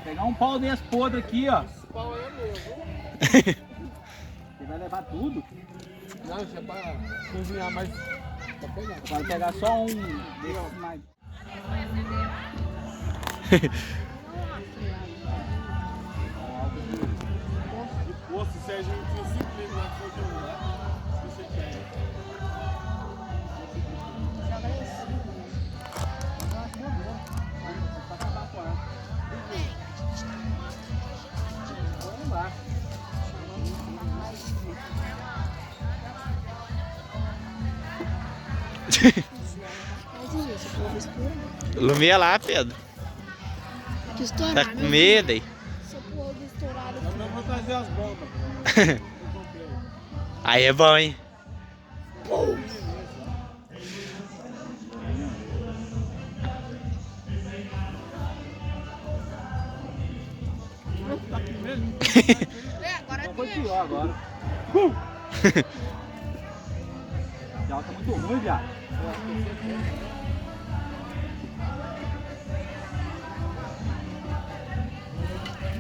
Pegar um pau desse podre aqui, ó. Esse pau aí é meu, viu? Você vai levar tudo? Não, isso é pra cozinhar mais. Pra pegar. Vai pegar só um desses mais. De poço, o Sérgio tinha 5 litros lá que foi de um lá. Se você quer. Vamos lá. Lumia lá, Pedro. Que estourar, Tá com medo aí? Se eu pôr estourado Eu não vou trazer as bombas. Aí é bom, hein? agora Foi pior agora. Já tá muito ruim, já.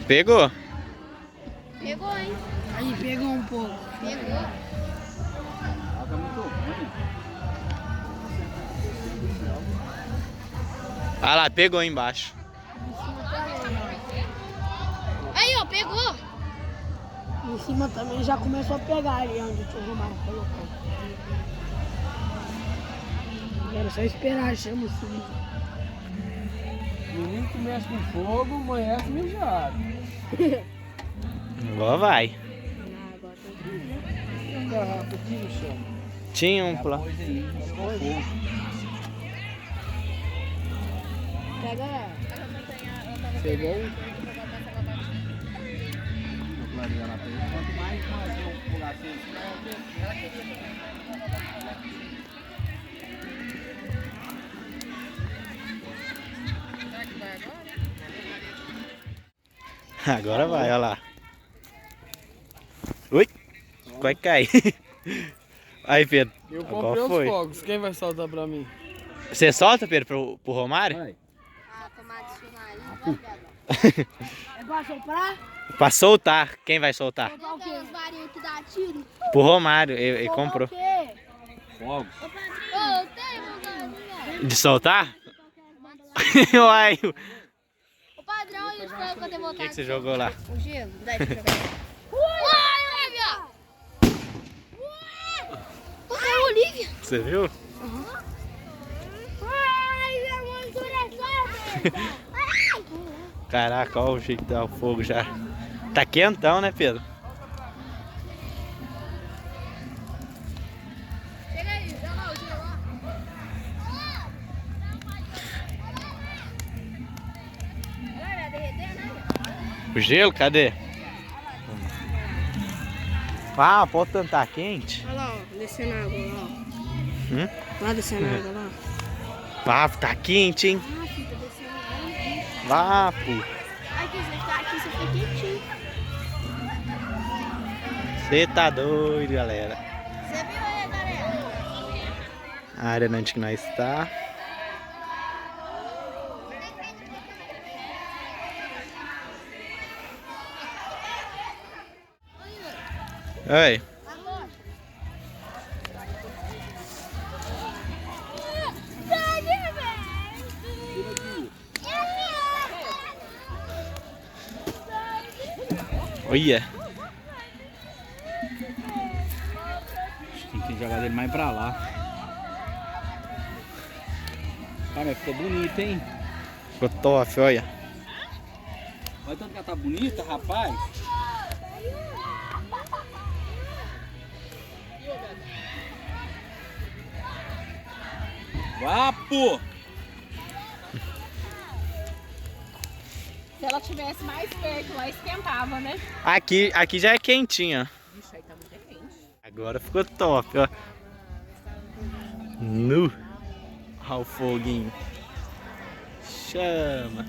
Pegou? pegou, hein? Aí, pegou um pouco. Pegou. Já tá muito ruim. Ah lá, pegou embaixo. Aí, ó, pegou. Em cima também já começou a pegar ali onde o Romário colocou. Era só esperar, chama o sim. Menino que mexe com fogo, amanhece mijado. Agora vai. E um garrafa aqui no chão. Tinha um lá. Pois aí, ficou fogo. Pega ela. Pegou um. Quanto mais eu pular assim, Agora vai, olha lá. Ui, vai cair. Aí, Pedro. Eu Agora comprei os foi. fogos. Quem vai soltar pra mim? Você solta, Pedro, pro Romário? vai. Ah, tomate chunari. É pra soprar? Pra soltar. Quem vai soltar? Soltar o quê? Os varinhos que dá tiro. Pro Romário, ele comprou. O quê? Fogos. Ô, eu tenho vontade, velho. De soltar? Uai, o Ô, padrão, e os fogos que eu tenho vontade? que você jogou lá? O gelo. Dá pra jogar. Uai, Olivia! Uai! É a Olivia! Você viu? Ai, minha montura é só. Caraca, olha o jeito que tá o fogo já. Tá quentão, né, Pedro? Chega aí, dá lá o gelo lá. Vai derreter, né? O gelo, cadê? Ah, pode tentar quente. Olha lá, ó, descendo a água lá, ó. Lá descendo a água lá. Ah, tá quente, hein? Ah, fica descendo a água. Vá, pô. Aqui, você tá aqui, você fica quentinho. Você tá doido, galera. Você viu aí, galera? A área onde que nós está. Oi. Olha. Tem que jogar ele mais pra lá. Cara, ficou bonito, hein? Ficou top, olha. Olha tanto que ela tá bonita, rapaz. Vapo! Se ela tivesse mais perto lá, esquentava, né? Aqui já é quentinha. Ixi, aí tá muito quente. Agora ficou top, ó. Nu. Olha o foguinho. Chama.